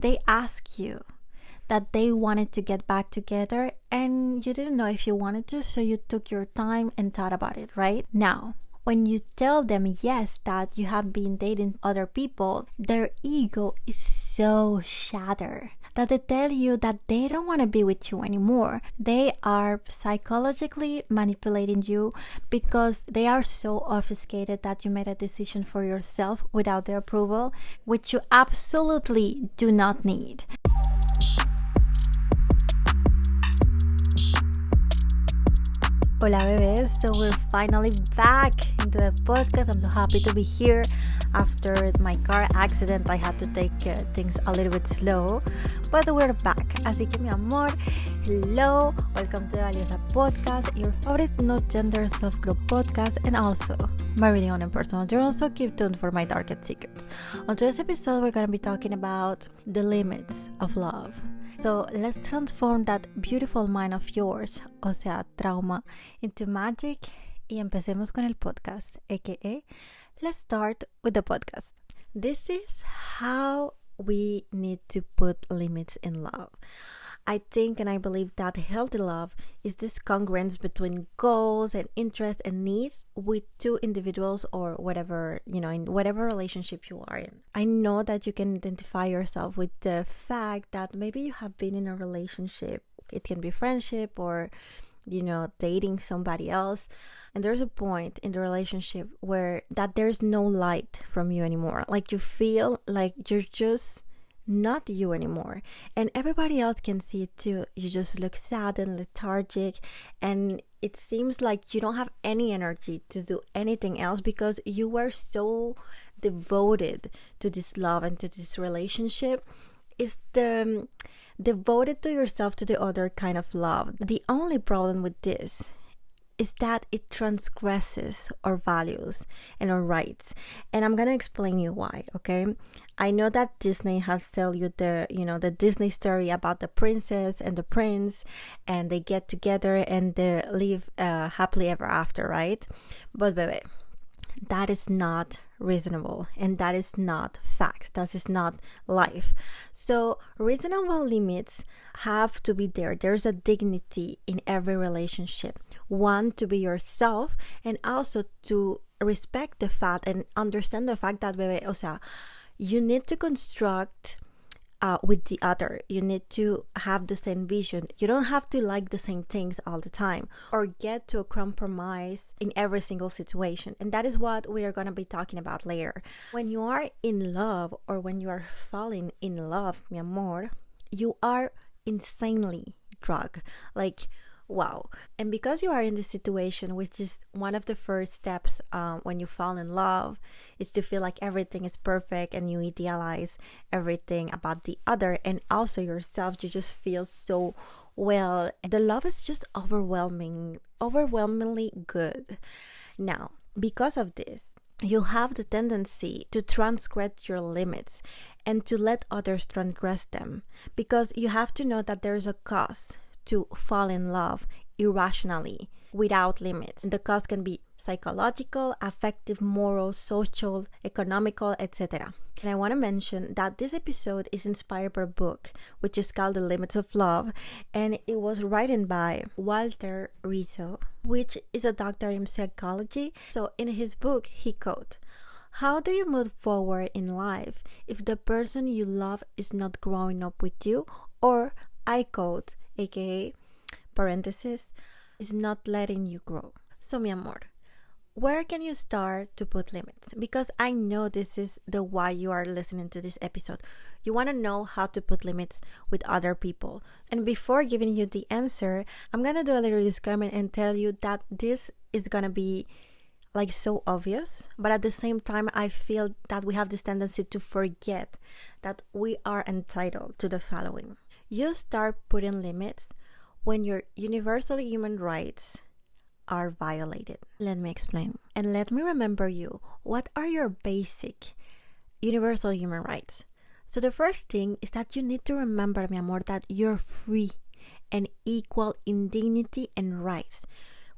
They ask you that they wanted to get back together and you didn't know if you wanted to, so you took your time and thought about it, right? Now, when you tell them yes, that you have been dating other people, their ego is so shattered that they tell you that they don't want to be with you anymore. They are psychologically manipulating you because they are so obfuscated that you made a decision for yourself without their approval, which you absolutely do not need. Hola bebés, so we're finally back into the podcast. I'm so happy to be here. After my car accident, I had to take things a little bit slow, but we're back. Así que mi amor, hello, welcome to the Valiosa Podcast, your favorite no gender self-growth podcast, and also my really own and personal journal, so keep tuned for my darkest secrets. On today's episode, we're going to be talking about the limits of love. So let's transform that beautiful mind of yours, o sea, trauma, into magic y empecemos con el podcast, aka let's start with the podcast. This is how we need to put limits in love. I think and I believe that healthy love is this congruence between goals and interests and needs with two individuals or whatever, in whatever relationship you are in. I know that you can identify yourself with the fact that maybe you have been in a relationship. It can be friendship or, dating somebody else. And there's a point in the relationship where that there's no light from you anymore. Like you feel like you're just not you anymore, and everybody else can see it too. You just look sad and lethargic, and it seems like you don't have any energy to do anything else because you were so devoted to this love and to this relationship. It's the devoted to yourself to the other kind of love. The only problem with this is that it transgresses our values and our rights. And I'm gonna explain you why, okay? I know that Disney has tell you the Disney story about the princess and the prince, and they get together and they live happily ever after, right? But baby, that is not reasonable, and that is not fact. That is not life. So reasonable limits have to be there. There's a dignity in every relationship. One, to be yourself, and also to respect the fact and understand the fact that, baby, o sea, you need to construct with the other. You need to have the same vision. You don't have to like the same things all the time or get to a compromise in every single situation. And that is what we are going to be talking about later. When you are in love or when you are falling in love, mi amor, you are insanely drunk. Like, wow. And because you are in this situation, which is one of the first steps when you fall in love, is to feel like everything is perfect and you idealize everything about the other and also yourself. You just feel so well. The love is just overwhelmingly good. Now, because of this, you have the tendency to transgress your limits and to let others transgress them, because you have to know that there's a cost to fall in love irrationally without limits. The cost can be psychological, affective, moral, social, economical, etc. And I want to mention that this episode is inspired by a book which is called The Limits of Love, and it was written by Walter Rizzo, which is a doctor in psychology. So in his book he quote, "How do you move forward in life if the person you love is not growing up with you?" Or I quote, aka parenthesis, is not letting you grow. So mi amor, where can you start to put limits? Because I know this is the why you are listening to this episode. You want to know how to put limits with other people. And before giving you the answer, I'm gonna do a little disclaimer and tell you that this is gonna be like so obvious, but at the same time I feel that we have this tendency to forget that we are entitled to the following. You start putting limits when your universal human rights are violated. Let me explain. And let me remember you, what are your basic universal human rights? So the first thing is that you need to remember, mi amor, that you're free and equal in dignity and rights.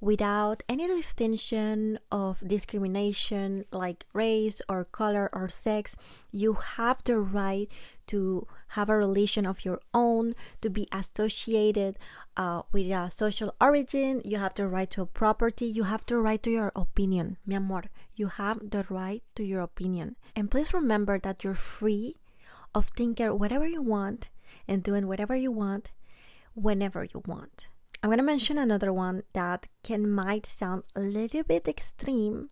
without any distinction of discrimination like race or color or sex. You have the right to have a religion of your own, to be associated with a social origin. You have the right to a property. You have the right to your opinion, mi amor. You have the right to your opinion. And please remember that you're free of thinking whatever you want and doing whatever you want whenever you want. I'm going to mention another one that might sound a little bit extreme,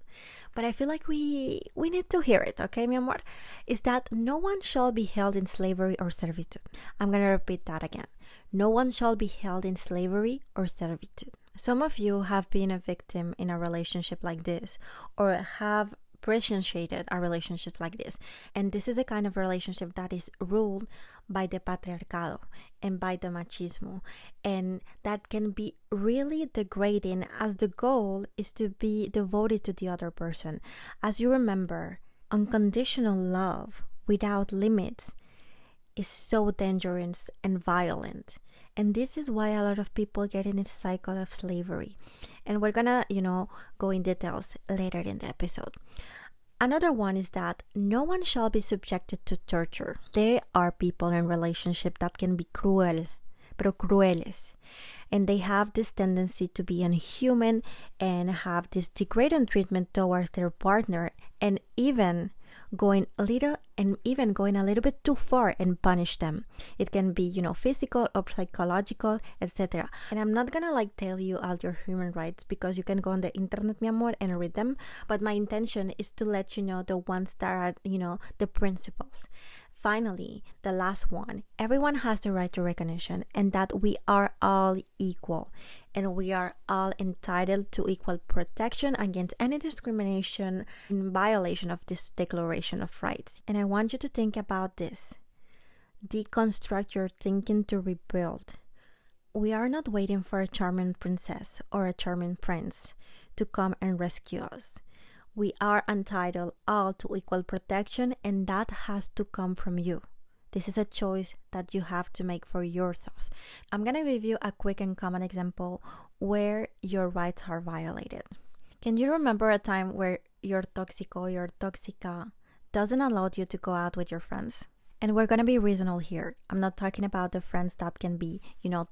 but I feel like we need to hear it, okay, mi amor? Is that no one shall be held in slavery or servitude. I'm going to repeat that again. No one shall be held in slavery or servitude. Some of you have been a victim in a relationship like this, or have presenciated a relationship like this, and this is a kind of relationship that is ruled by the patriarcado and by the machismo, and that can be really degrading, as the goal is to be devoted to the other person. As you remember, unconditional love without limits is so dangerous and violent, and this is why a lot of people get in this cycle of slavery, and we're gonna go in details later in the episode. Another one is that no one shall be subjected to torture. There are people in relationship that can be cruel, pero crueles, and they have this tendency to be inhuman and have this degrading treatment towards their partner, and even going a little bit too far and punish them. It can be physical or psychological, etc. And I'm not gonna tell you all your human rights, because you can go on the internet, mi amor, and read them, but my intention is to let you know the ones that are the principles. Finally, the last one, everyone has the right to recognition, and that we are all equal, and we are all entitled to equal protection against any discrimination in violation of this Declaration of Rights. And I want you to think about this. Deconstruct your thinking to rebuild. We are not waiting for a charming princess or a charming prince to come and rescue us. We are entitled all to equal protection, and that has to come from you. This is a choice that you have to make for yourself. I'm going to give you a quick and common example where your rights are violated. Can you remember a time where your toxico, your toxica doesn't allow you to go out with your friends? And we're going to be reasonable here. I'm not talking about the friends that can be,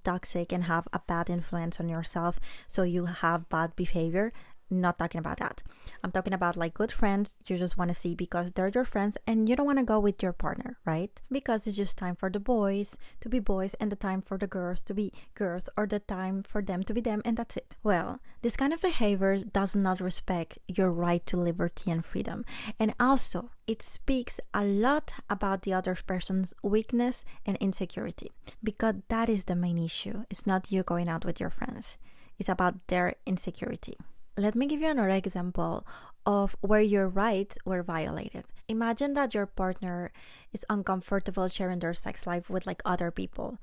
toxic and have a bad influence on yourself, so you have bad behavior. Not talking about that. I'm talking about good friends you just want to see because they're your friends and you don't want to go with your partner, right? Because it's just time for the boys to be boys and the time for the girls to be girls, or the time for them to be them, and that's it. Well, this kind of behavior does not respect your right to liberty and freedom. And also, it speaks a lot about the other person's weakness and insecurity, because that is the main issue. It's not you going out with your friends. It's about their insecurity. Let me give you another example of where your rights were violated. Imagine that your partner is uncomfortable sharing their sex life with other people.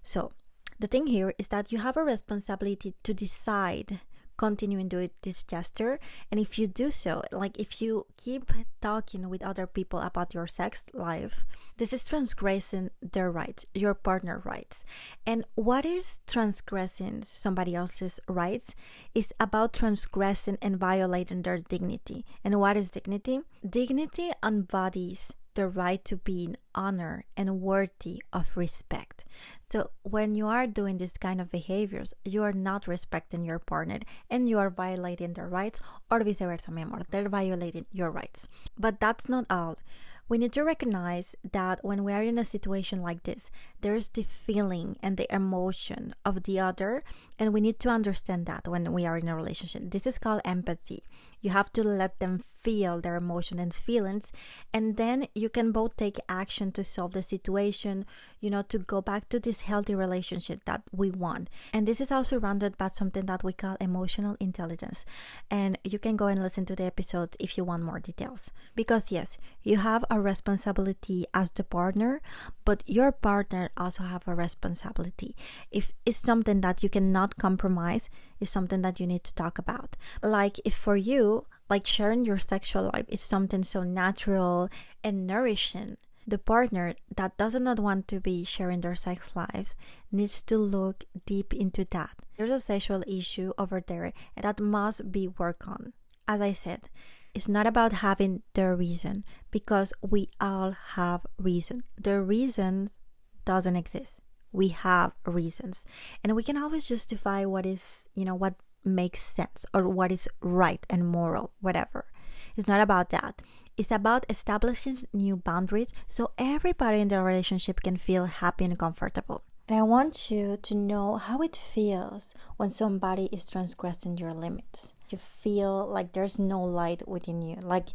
So the thing here is that you have a responsibility to decide continuing doing this gesture, and if you do so, if you keep talking with other people about your sex life, this is transgressing their rights, your partner rights. And what is transgressing somebody else's rights is about transgressing and violating their dignity. And what is dignity? Dignity embodies the right to be in honor and worthy of respect. So when you are doing this kind of behaviors, you are not respecting your partner and you are violating their rights, or vice versa, mi amor. They're violating your rights. But that's not all. We need to recognize that when we are in a situation like this, there's the feeling and the emotion of the other, and we need to understand that when we are in a relationship. This is called empathy. You have to let them feel their emotion and feelings, and then you can both take action to solve the situation, to go back to this healthy relationship that we want. And this is all surrounded by something that we call emotional intelligence. And you can go and listen to the episode if you want more details. Because yes, you have a responsibility as the partner, but your partner also have a responsibility. If it's something that you cannot compromise, it's something that you need to talk about. If for you, sharing your sexual life is something so natural and nourishing, The partner that does not want to be sharing their sex lives needs to look deep into that. There's a sexual issue over there and that must be worked on. As I said, it's not about having the reason, because we all have reason. The reason doesn't exist. We have reasons, and we can always justify what is, what makes sense or what is right and moral, whatever. It's not about that. It's about establishing new boundaries so everybody in the relationship can feel happy and comfortable. And I want you to know how it feels when somebody is transgressing your limits. You feel like there's no light within you, like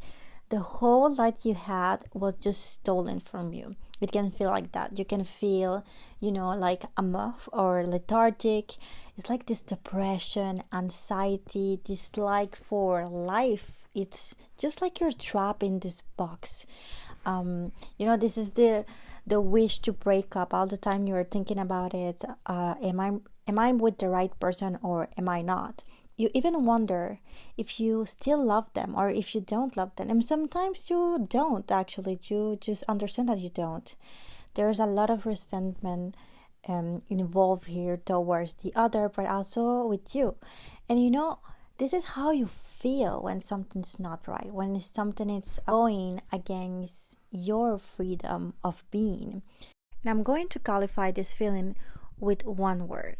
the whole light you had was just stolen from you. It can feel like that. You can feel, like amor or lethargic. It's like this depression, anxiety, dislike for life. It's just like you're trapped in this box. This is the wish to break up. All the time you're thinking about it. Am I with the right person or am I not? You even wonder if you still love them or if you don't love them. And sometimes you don't actually. You just understand that you don't. There's a lot of resentment involved here towards the other, but also with you. And this is how you feel when something's not right, when something is going against your freedom of being. And I'm going to qualify this feeling with one word.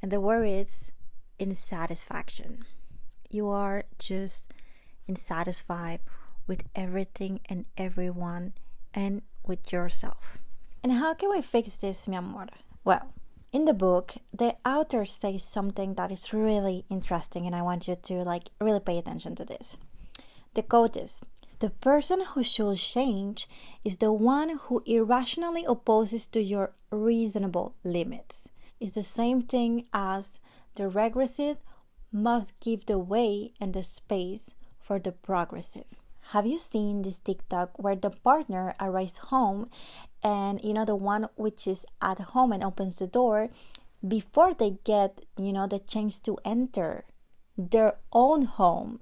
And the word is insatisfaction. You are just insatisfied with everything and everyone and with yourself. And how can we fix this, mi amor? Well, in the book, the author says something that is really interesting, and I want you to really pay attention to this. The quote is, "The person who should change is the one who irrationally opposes to your reasonable limits." It's the same thing as the regressive must give the way and the space for the progressive. Have you seen this TikTok where the partner arrives home and the one which is at home and opens the door before they get the chance to enter their own home?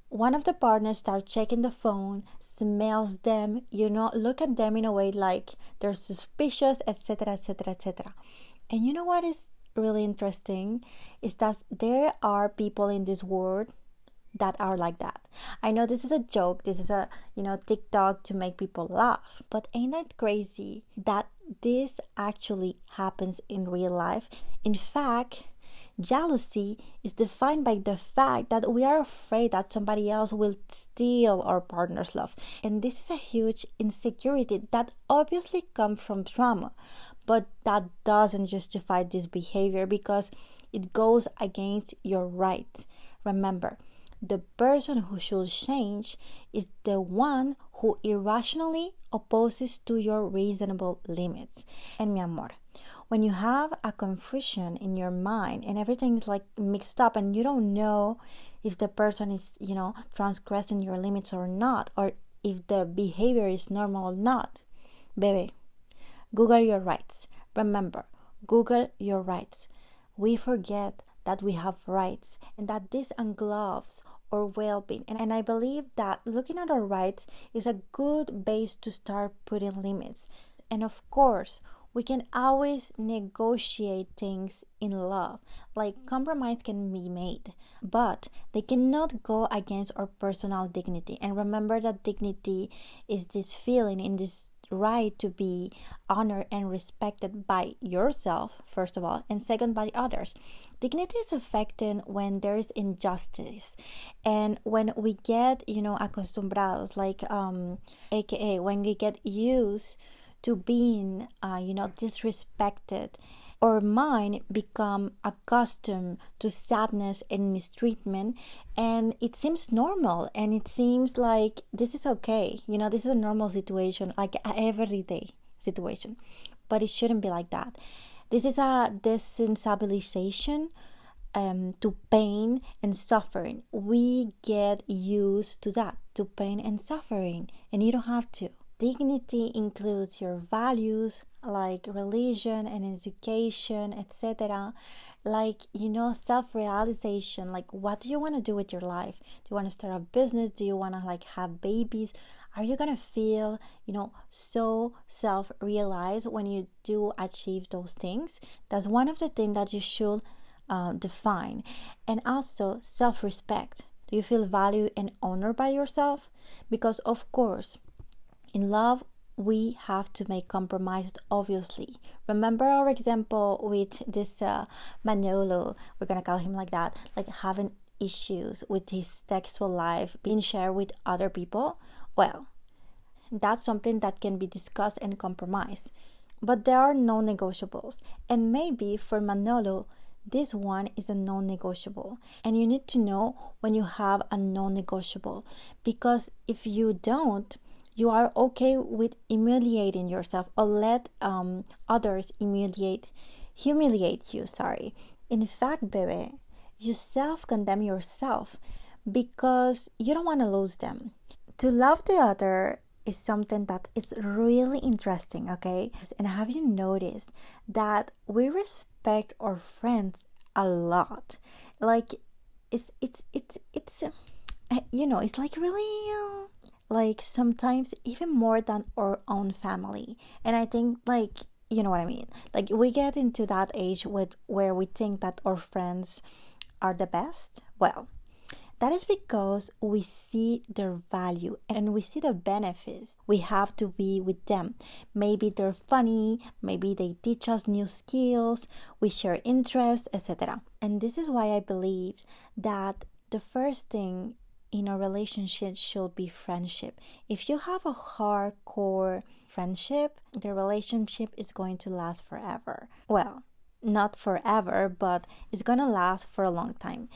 One of the partners starts checking the phone, smells them, look at them in a way like they're suspicious, etc., etc., etc. And you know what is really interesting is that there are people in this world that are like that. I know this is a joke, this is a TikTok to make people laugh, but ain't that crazy that this actually happens in real life? In fact, jealousy is defined by the fact that we are afraid that somebody else will steal our partner's love. And this is a huge insecurity that obviously comes from trauma, but that doesn't justify this behavior because it goes against your rights. Remember, the person who should change is the one who irrationally opposes to your reasonable limits. And mi amor, when you have a confusion in your mind and everything is mixed up and you don't know if the person is, transgressing your limits or not, or if the behavior is normal or not, baby, Google your rights. Remember, Google your rights. We forget that we have rights and that this engloves our well-being. And I believe that looking at our rights is a good base to start putting limits. And of course, we can always negotiate things in love. Compromise can be made, but they cannot go against our personal dignity. And remember that dignity is this feeling in this right to be honored and respected by yourself, first of all, and second by others. Dignity is affected when there is injustice and when we get, acostumbrados, aka when we get used to being, disrespected. Our mind become accustomed to sadness and mistreatment, and it seems normal, and it seems like this is okay. This is a normal situation, like an everyday situation, but it shouldn't be like that. This is a desensitization to pain and suffering. We get used to that, to pain and suffering, and you don't have to. Dignity includes your values like religion and education, etc. Self-realization, what do you want to do with your life? Do you want to start a business? Do you want to have babies? Are you gonna feel, so self-realized when you do achieve those things? That's one of the things that you should define. And also self-respect. Do you feel valued and honored by yourself? Because of course, in love, we have to make compromises, obviously. Remember our example with this Manolo, we're gonna call him like that, like having issues with his sexual life being shared with other people? Well, that's something that can be discussed and compromised. But there are non-negotiables. And maybe for Manolo, this one is a non-negotiable. And you need to know when you have a non-negotiable. Because if you don't, you are okay with humiliating yourself or let others humiliate you. In fact, baby, you self-condemn yourself because you don't want to lose them. To love the other is something that is really interesting, okay? And have you noticed that we respect our friends a lot? Like it's it's like really like sometimes even more than our own family. And I think like you know what I mean? Like we get into that age where we think that our friends are the best. Well, that is because we see their value and we see the benefits we have to be with them. Maybe they're funny, maybe they teach us new skills, we share interests, etc. And this is why I believe that the first thing in a relationship should be friendship. If you have a hardcore friendship, the relationship is going to last forever. Well, not forever, but it's gonna last for a long time.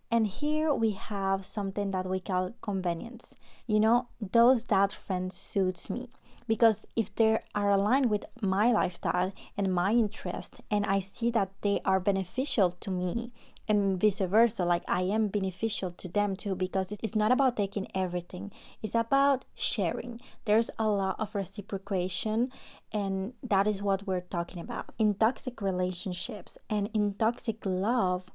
And here we have something that we call convenience. Does that friend suits me? Because if they are aligned with my lifestyle and my interest, and I see that they are beneficial to me, and vice versa, like I am beneficial to them too, because it's not about taking everything, it's about sharing. There's a lot of reciprocation, and that is what we're talking about. In toxic relationships and in toxic love,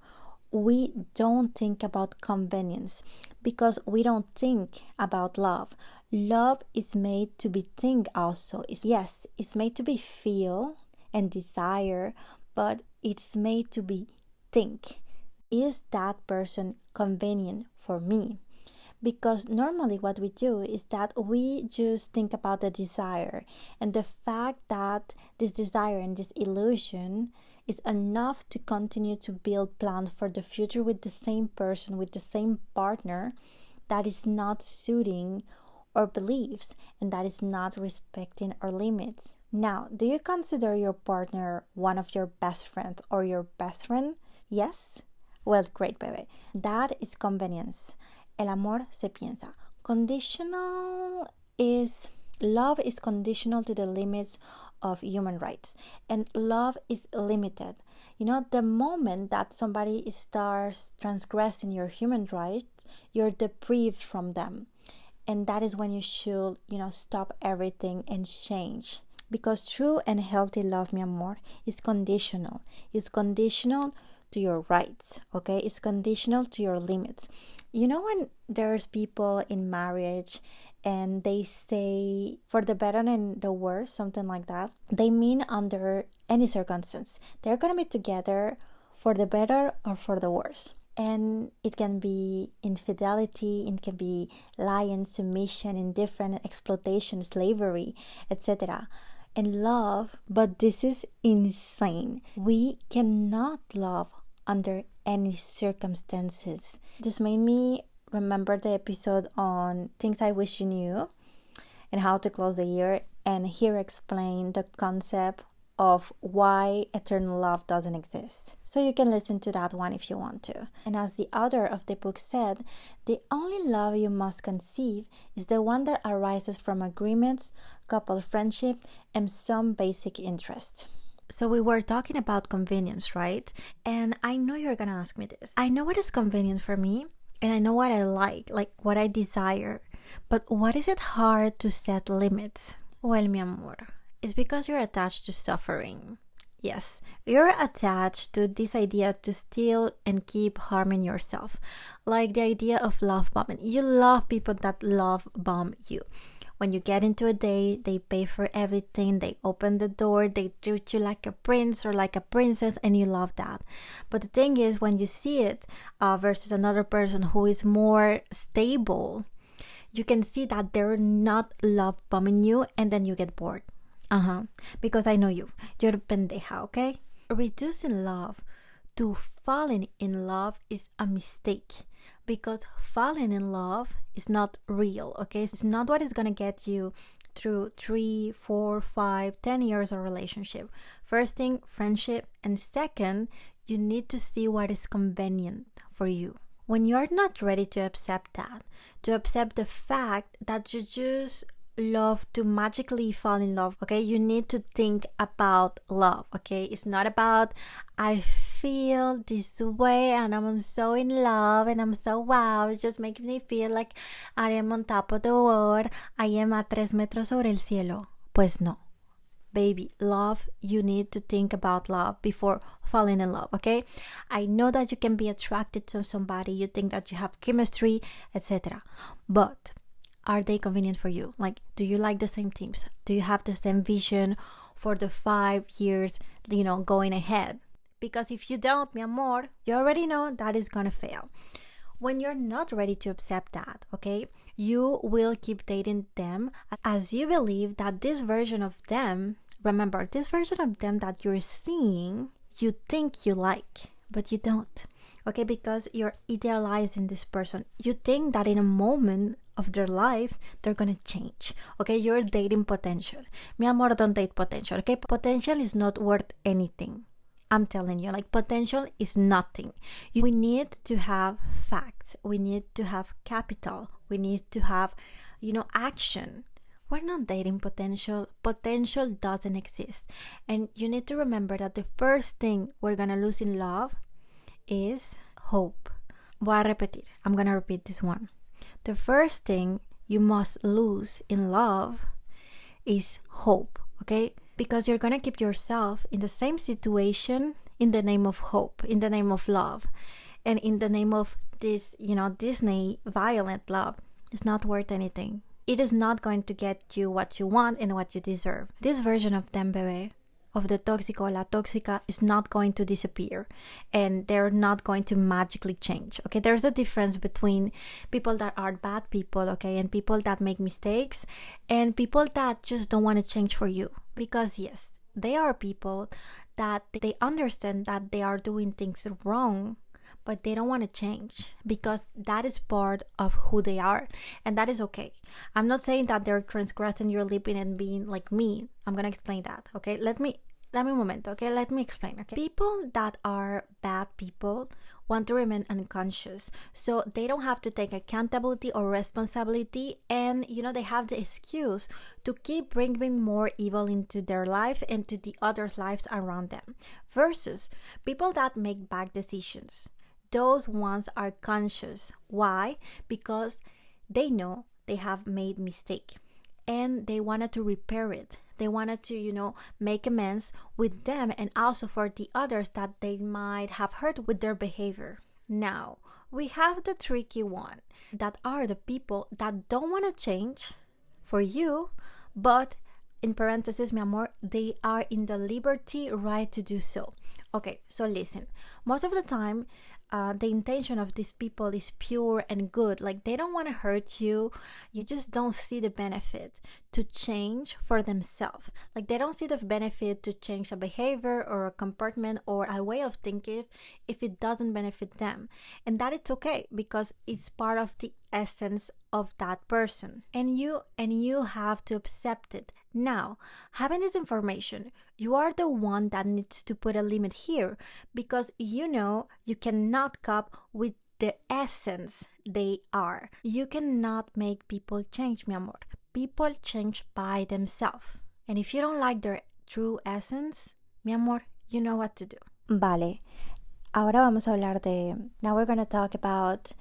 we don't think about convenience because we don't think about love. Love is made to be think also. It's made to be feel and desire, but it's made to be think. Is that person convenient for me? Because normally what we do is that we just think about the desire, and the fact that this desire and this illusion is enough to continue to build plans for the future with the same person, with the same partner, that is not suiting our beliefs and that is not respecting our limits. Now, do you consider your partner one of your best friends or your best friend? Yes? Well, great, baby. That is convenience. El amor se piensa. Love is conditional to the limits of human rights, and love is limited. The moment that somebody starts transgressing your human rights, you're deprived from them, and that is when you should stop everything and change. Because true and healthy love, mi amor, is conditional. It's conditional to your rights, okay? It's conditional to your limits. When there's people in marriage and they say for the better and the worse, something like that, they mean under any circumstance. They're going to be together for the better or for the worse. And it can be infidelity, it can be lying, submission, indifference, exploitation, slavery, etc. And love, but this is insane. We cannot love under any circumstances. This made me remember the episode on things I wish you knew and how to close the year, and here explain the concept of why eternal love doesn't exist. So you can listen to that one if you want to. And as the author of the book said, the only love you must conceive is the one that arises from agreements, couple friendship, and some basic interest. So we were talking about convenience, right? And I know you're gonna ask me this. I know what is convenient for me, and I know what I like what I desire. But what is it hard to set limits? Well, mi amor, it's because you're attached to suffering. Yes, you're attached to this idea to steal and keep harming yourself. Like the idea of love bombing. You love people that love bomb you. When you get into a date, they pay for everything, they open the door, they treat you like a prince or like a princess, and you love that. But the thing is, when you see it versus another person who is more stable, you can see that they're not love bombing you, and then you get bored. Because I know you're a pendeja, okay? Reducing love to falling in love is a mistake, because falling in love is not real, okay? It's not what is gonna get you through 3, 4, 5, 10 years of relationship. First thing, friendship, and second, you need to see what is convenient for you. When you're not ready to accept that, to accept the fact that you just love to magically fall in love, okay? You need to think about love, okay? It's not about I feel this way and I'm so in love and I'm so wow, it just makes me feel like I am on top of the world, I am a 3 metros sobre el cielo. Pues no. Baby, love, you need to think about love before falling in love, okay? I know that you can be attracted to somebody, you think that you have chemistry, etc. But are they convenient for you? Like, do you like the same things? Do you have the same vision for the 5 years, going ahead? Because if you don't, mi amor, you already know that is gonna fail. When you're not ready to accept that, okay, you will keep dating them as you believe that this version of them, remember, this version of them that you're seeing, you think you like, but you don't, okay, because you're idealizing this person. You think that in a moment of their life, they're gonna change, okay? You're dating potential. Mi amor, don't date potential, okay? Potential is not worth anything. I'm telling you, like, potential is nothing. We need to have facts. We need to have capital. We need to have, action. We're not dating potential. Potential doesn't exist. And you need to remember that the first thing we're gonna lose in love is hope. Voy a repetir. I'm gonna repeat this one. The first thing you must lose in love is hope, okay? Because you're gonna keep yourself in the same situation in the name of hope, in the name of love, and in the name of this, Disney violent love. It's not worth anything. It is not going to get you what you want and what you deserve. This version of them, bebé, of the tóxico, la tóxica, is not going to disappear, and they're not going to magically change, okay? There's a difference between people that are bad people, okay, and people that make mistakes, and people that just don't want to change for you. Because yes, they are people that they understand that they are doing things wrong, but they don't want to change because that is part of who they are, and that is okay. I'm not saying that they're transgressing your living and being like me. I'm gonna explain that, okay? Let me un momento, okay? Let me explain, okay? People that are bad people want to remain unconscious, so they don't have to take accountability or responsibility, and they have the excuse to keep bringing more evil into their life and to the others' lives around them. Versus people that make bad decisions. Those ones are conscious. Why? Because they know they have made mistake and they wanted to repair it. They wanted to, make amends with them and also for the others that they might have hurt with their behavior. Now, we have the tricky one, that are the people that don't want to change for you, but in parentheses, mi amor, they are in the liberty right to do so. Okay, so listen, most of the time, the intention of these people is pure and good. Like, they don't want to hurt you. You just don't see the benefit to change for themselves. Like, they don't see the benefit to change a behavior or a comportment or a way of thinking if it doesn't benefit them. And that it's okay, because it's part of the essence of that person. And you have to accept it. Now, having this information, you are the one that needs to put a limit here, because you cannot cope with the essence they are. You cannot make people change, mi amor. People change by themselves. And if you don't like their true essence, mi amor, you know what to do. Vale. Ahora vamos a hablar now we're going to talk about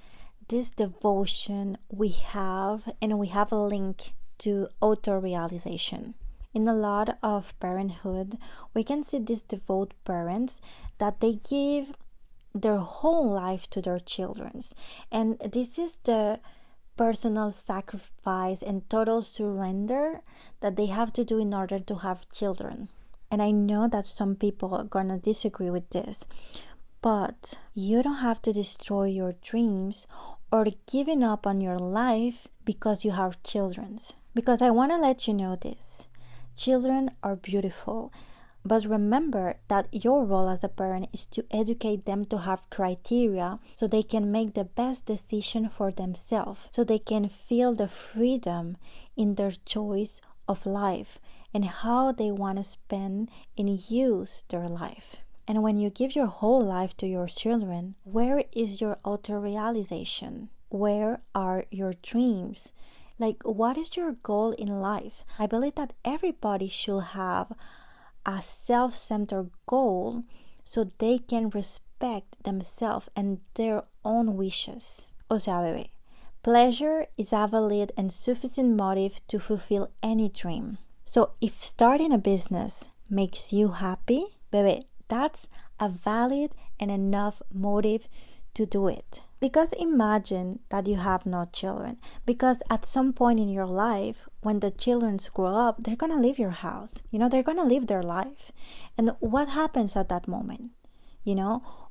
this devotion we have, and we have a link to auto-realization. In a lot of parenthood, we can see these devout parents that they give their whole life to their children. And this is the personal sacrifice and total surrender that they have to do in order to have children. And I know that some people are gonna disagree with this, but you don't have to destroy your dreams or giving up on your life because you have children. Because I want to let you know this. Children are beautiful, but remember that your role as a parent is to educate them to have criteria so they can make the best decision for themselves, so they can feel the freedom in their choice of life and how they want to spend and use their life. And when you give your whole life to your children, where is your auto-realization? Where are your dreams? Like, what is your goal in life? I believe that everybody should have a self-centered goal so they can respect themselves and their own wishes. O sea, bebé, pleasure is a valid and sufficient motive to fulfill any dream. So if starting a business makes you happy, bebé, that's a valid and enough motive to do it. Because imagine that you have no children. Because at some point in your life, when the children grow up, they're going to leave your house. They're going to live their life. And what happens at that moment?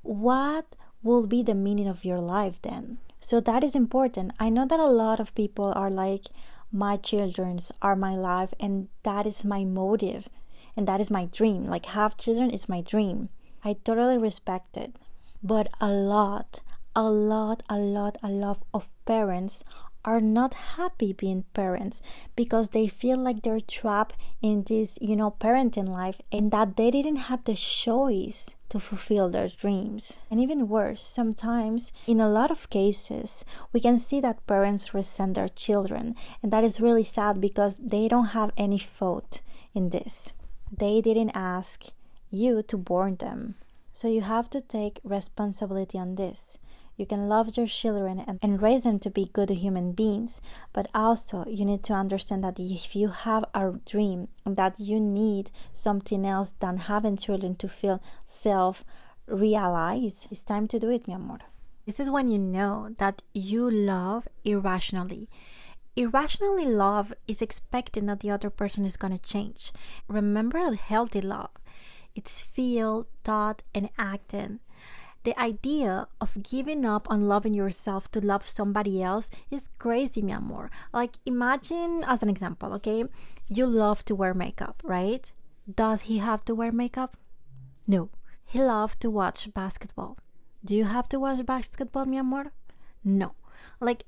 What will be the meaning of your life then? So that is important. I know that a lot of people are like, my children are my life, and that is my motive. And that is my dream. Like, have children is my dream. I totally respect it. But a lot of parents are not happy being parents because they feel like they're trapped in this, parenting life, and that they didn't have the choice to fulfill their dreams. And even worse, sometimes, in a lot of cases, we can see that parents resent their children. And that is really sad because they don't have any fault in this. They didn't ask you to born them. So you have to take responsibility on this. You can love your children and raise them to be good human beings, but also you need to understand that if you have a dream that you need something else than having children to feel self-realized, it's time to do it, mi amor. This is when you know that you love irrationally. Irrationally love is expecting that the other person is going to change. Remember a healthy love. It's feel, thought, and acting. The idea of giving up on loving yourself to love somebody else is crazy, mi amor. Like, imagine, as an example, okay? You love to wear makeup, right? Does he have to wear makeup? No. He loves to watch basketball. Do you have to watch basketball, mi amor? No. Like,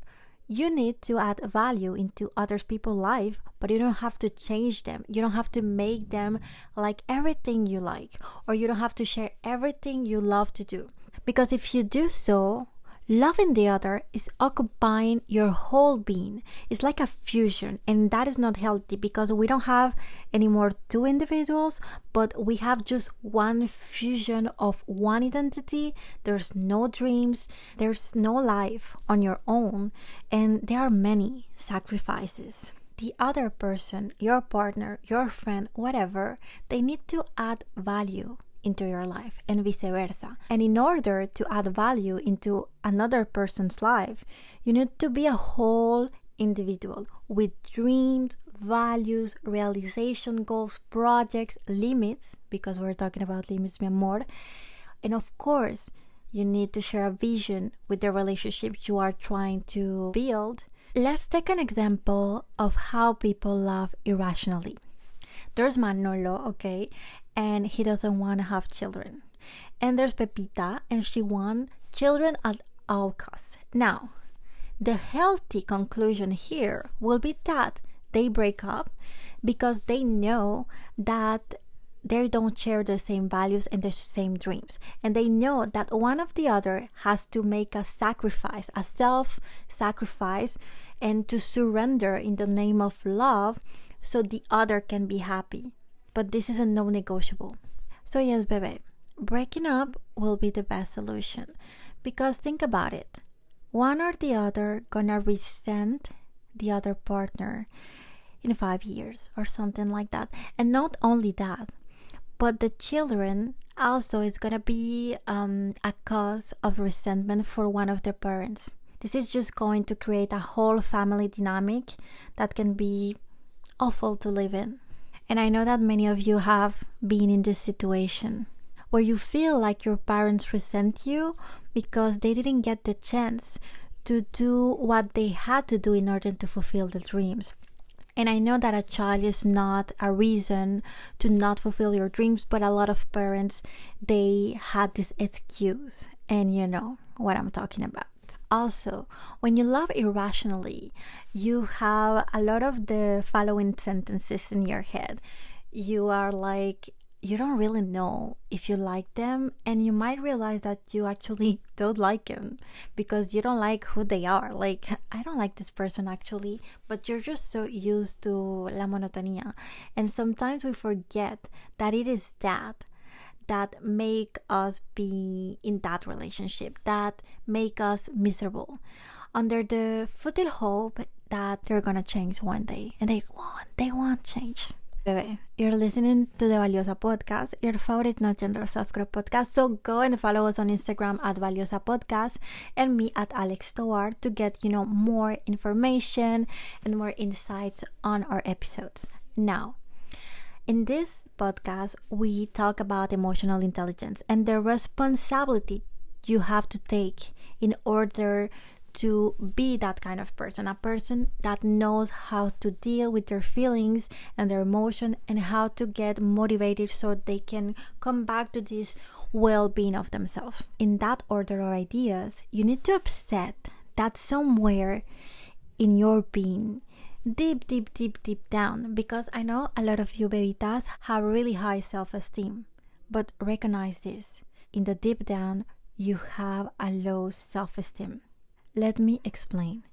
you need to add value into other people's life, but you don't have to change them. You don't have to make them like everything you like, or you don't have to share everything you love to do. Because if you do so, loving the other is occupying your whole being. It's like a fusion, and that is not healthy because we don't have anymore two individuals, but we have just one fusion of one identity. There's no dreams, there's no life on your own, and there are many sacrifices. The other person, your partner, your friend, whatever, they need to add value into your life and vice versa. And in order to add value into another person's life, you need to be a whole individual with dreams, values, realization goals, projects, limits, because we're talking about limits, mi amor. And of course, you need to share a vision with the relationship you are trying to build. Let's take an example of how people love irrationally. There's Manolo, okay, and he doesn't want to have children. And there's Pepita, and she wants children at all costs. Now, the healthy conclusion here will be that they break up because they know that they don't share the same values and the same dreams. And they know that one of the other has to make a sacrifice, a self-sacrifice, and to surrender in the name of love so the other can be happy. But this is a non-negotiable. So yes, bebe, breaking up will be the best solution. Because think about it. One or the other gonna resent the other partner in 5 years or something like that. And not only that, but the children also is gonna be a cause of resentment for one of their parents. This is just going to create a whole family dynamic that can be awful to live in. And I know that many of you have been in this situation where you feel like your parents resent you because they didn't get the chance to do what they had to do in order to fulfill the dreams. And I know that a child is not a reason to not fulfill your dreams, but a lot of parents, they had this excuse, and you know what I'm talking about. Also, when you love irrationally, you have a lot of the following sentences in your head. You are like, you don't really know if you like them, and you might realize that you actually don't like them because you don't like who they are. Like, I don't like this person actually, but you're just so used to la monotonía. And sometimes we forget that it is that make us be in that relationship, that make us miserable, under the futile hope that they're gonna change one day, and they won't change. Bebé, you're listening to the Valiosa Podcast, your favorite non-gender self-growth podcast. So go and follow us on Instagram at Valiosa Podcast and me at Alex Tovar to get, more information and more insights on our episodes. Now, in this podcast, we talk about emotional intelligence and the responsibility you have to take in order to be that kind of person, a person that knows how to deal with their feelings and their emotion and how to get motivated so they can come back to this well-being of themselves. In that order of ideas, you need to accept that somewhere in your being, deep down, because I know a lot of you bebitas have really high self-esteem, but recognize this, in the deep down, you have a low self-esteem. Let me explain.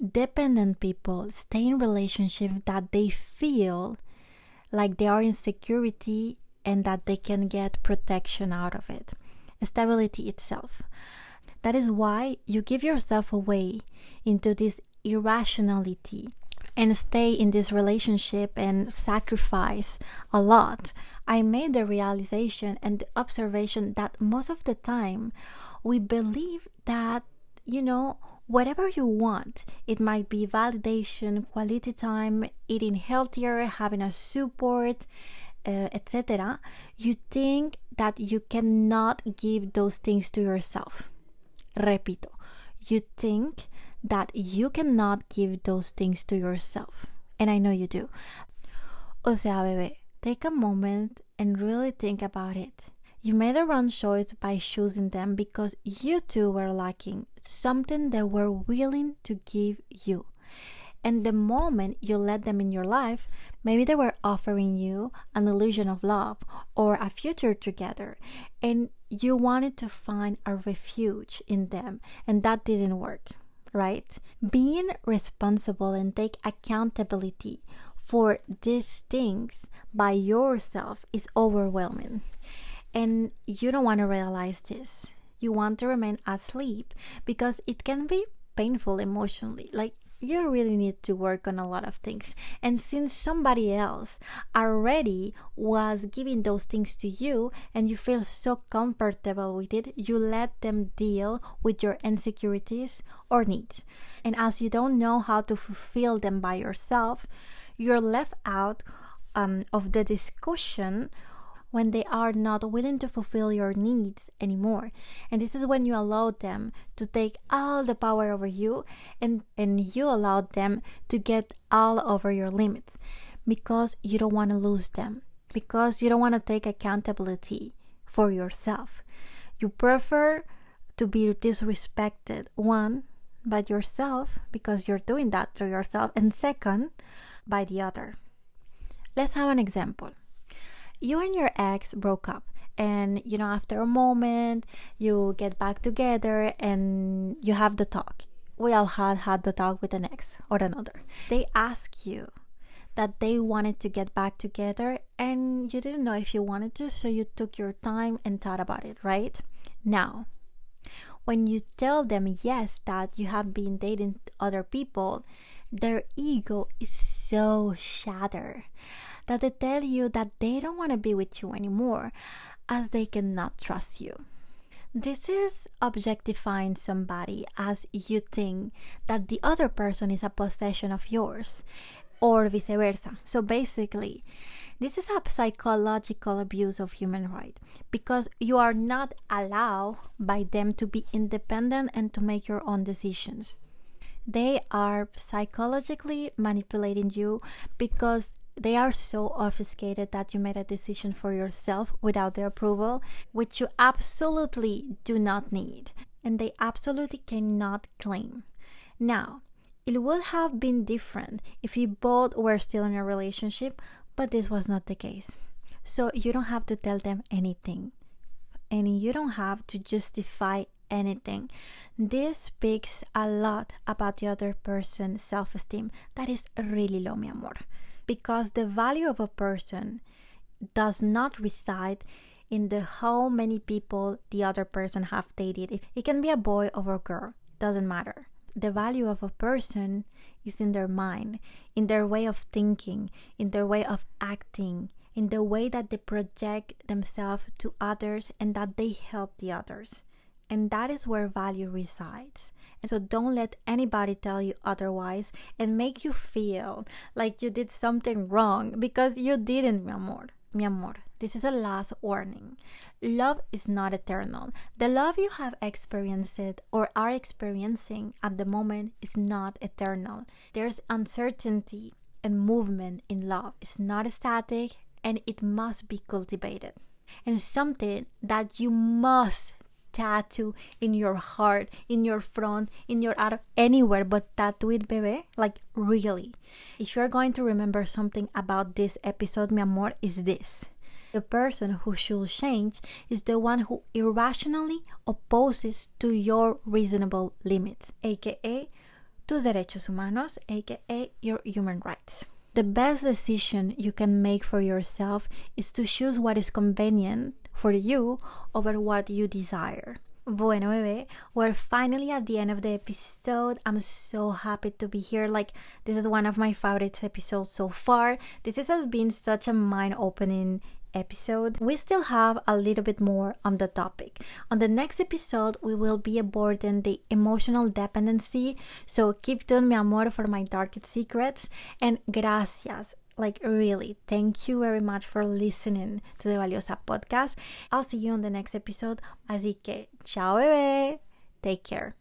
Dependent people stay in relationships that they feel like they are in security and that they can get protection out of it. Stability itself. That is why you give yourself away into this irrationality and stay in this relationship and sacrifice a lot. I made the realization and the observation that most of the time we believe that whatever you want, it might be validation, quality time, eating healthier, having a support, etc. You think that you cannot give those things to yourself. Repito, you think that you cannot give those things to yourself. And I know you do. O sea, bebé, take a moment and really think about it. You made the wrong choice by choosing them because you too were lacking something they were willing to give you. And the moment you let them in your life, maybe they were offering you an illusion of love or a future together, and you wanted to find a refuge in them, and that didn't work, right? Being responsible and take accountability for these things by yourself is overwhelming. And you don't want to realize this. You want to remain asleep because it can be painful emotionally. Like, you really need to work on a lot of things. And since somebody else already was giving those things to you and you feel so comfortable with it, you let them deal with your insecurities or needs. And as you don't know how to fulfill them by yourself, you're left out of the discussion when they are not willing to fulfill your needs anymore. And this is when you allow them to take all the power over you, and you allow them to get all over your limits because you don't want to lose them, because you don't want to take accountability for yourself. You prefer to be disrespected, one, by yourself because you're doing that to yourself, and second, by the other. Let's have an example. You and your ex broke up, and after a moment you get back together and you have the talk. We all had the talk with an ex or another. They ask you that they wanted to get back together and you didn't know if you wanted to, so you took your time and thought about it, right? Now, when you tell them yes, that you have been dating other people, their ego is so shattered that they tell you that they don't want to be with you anymore as they cannot trust you. This is objectifying somebody as you think that the other person is a possession of yours, or vice versa. So basically, this is a psychological abuse of human rights because you are not allowed by them to be independent and to make your own decisions. They are psychologically manipulating you because they are so obfuscated that you made a decision for yourself without their approval, which you absolutely do not need, and they absolutely cannot claim. Now, it would have been different if you both were still in a relationship, but this was not the case. So you don't have to tell them anything, and you don't have to justify anything. This speaks a lot about the other person's self-esteem. That is really low, mi amor. Because the value of a person does not reside in the how many people the other person have dated. It can be a boy or a girl, doesn't matter. The value of a person is in their mind, in their way of thinking, in their way of acting, in the way that they project themselves to others and that they help the others. And that is where value resides. And so don't let anybody tell you otherwise and make you feel like you did something wrong, because you didn't, mi amor. Mi amor, this is a last warning. Love is not eternal. The love you have experienced or are experiencing at the moment is not eternal. There's uncertainty and movement in love. It's not static, and it must be cultivated. And something that you must tattoo in your heart, in your front, in your arm, anywhere, but tattoo it, bebe. Like, really. If you're going to remember something about this episode, mi amor, is this. The person who should change is the one who irrationally opposes to your reasonable limits, aka tus derechos humanos, aka your human rights. The best decision you can make for yourself is to choose what is convenient for you over what you desire. Bueno, bebé, we're finally at the end of the episode. I'm so happy to be here. Like, this is one of my favorite episodes so far. This has been such a mind-opening episode. We still have a little bit more on the topic. On the next episode, we will be abording the emotional dependency. So keep tuned, mi amor, for my darkest secrets. And gracias. Like, really, thank you very much for listening to the Valiosa podcast. I'll see you on the next episode. Así que, chao, bebé. Take care.